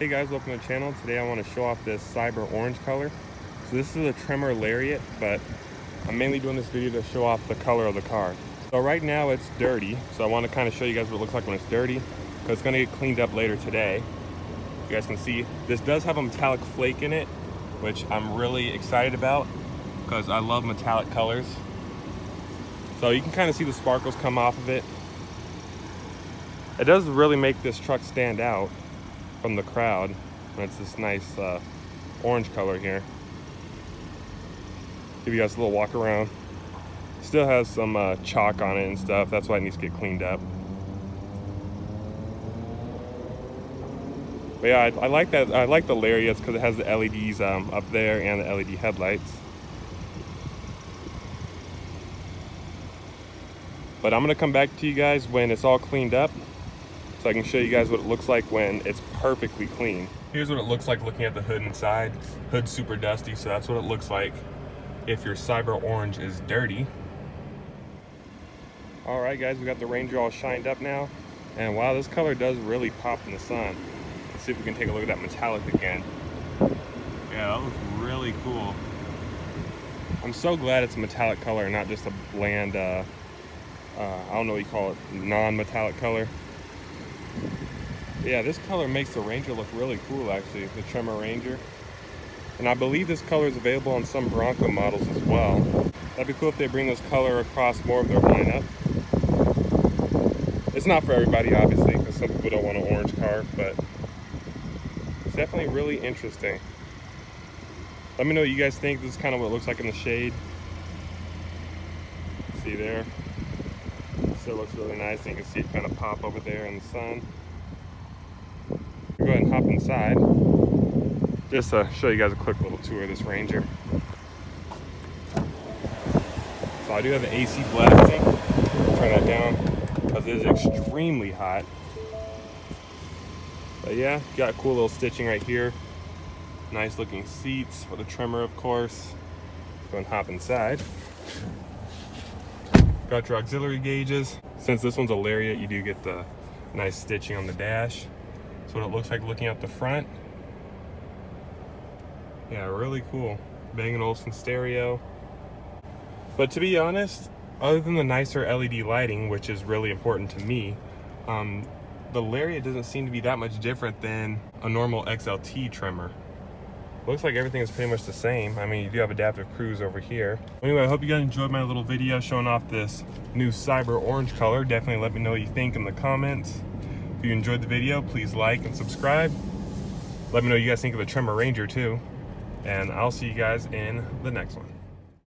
Hey guys, welcome to the channel. Today I want to show off this Cyber orange color. So this is a Tremor Lariat, but I'm mainly doing this video to show off the color of the car. So right now it's dirty, so I want to kind of show you guys what it looks like when it's dirty, because it's going to get cleaned up later today. You guys can see this does have a metallic flake in it, which I'm really excited about because I love metallic colors. So you can kind of see the sparkles come off of it. It does really make this truck stand out from the crowd when it's this nice orange color here. Give you guys a little walk around. Still has some chalk on it and stuff. That's why it needs to get cleaned up. But yeah, I like that. I like the Lariats because it has the LEDs up there and the LED headlights. But I'm gonna come back to you guys when it's all cleaned up, so I can show you guys what it looks like when it's perfectly clean. Here's what it looks like looking at the hood inside. Hood's super dusty, so that's what it looks like if your Cyber orange is dirty. All right guys, we got the Ranger all shined up now. And wow, this color does really pop in the sun. Let's see if we can take a look at that metallic again. Yeah, that looks really cool. I'm so glad it's a metallic color and not just a bland, I don't know what you call it, non-metallic color. Yeah, this color makes the Ranger look really cool actually, the Tremor Ranger. And I believe this color is available on some Bronco models as well. That'd be cool if they bring this color across more of their lineup. It's not for everybody obviously, because some people don't want an orange car, but it's definitely really interesting. Let me know what you guys think. This is kind of what it looks like in the shade. See there? Still looks really nice, and you can see it kind of pop over there in the sun. Go ahead and hop inside just to show you guys a quick little tour of this Ranger. So I do have the AC blasting. Turn that down because it is extremely hot. But yeah, got cool little stitching right here. Nice looking seats for the Tremor, of course. Go and hop inside. Got your auxiliary gauges. Since this one's a Lariat, you do get the nice stitching on the dash. That's what it looks like looking out the front. Yeah, really cool. Bang & Olufsen stereo. But to be honest, other than the nicer LED lighting, which is really important to me, the Lariat doesn't seem to be that much different than a normal XLT Tremor. Looks like everything is pretty much the same. I mean, you do have adaptive cruise over here. Anyway, I hope you guys enjoyed my little video showing off this new Cyber orange color. Definitely let me know what you think in the comments. If you enjoyed the video, please like and subscribe. Let me know what you guys think of the Tremor Ranger too. And I'll see you guys in the next one.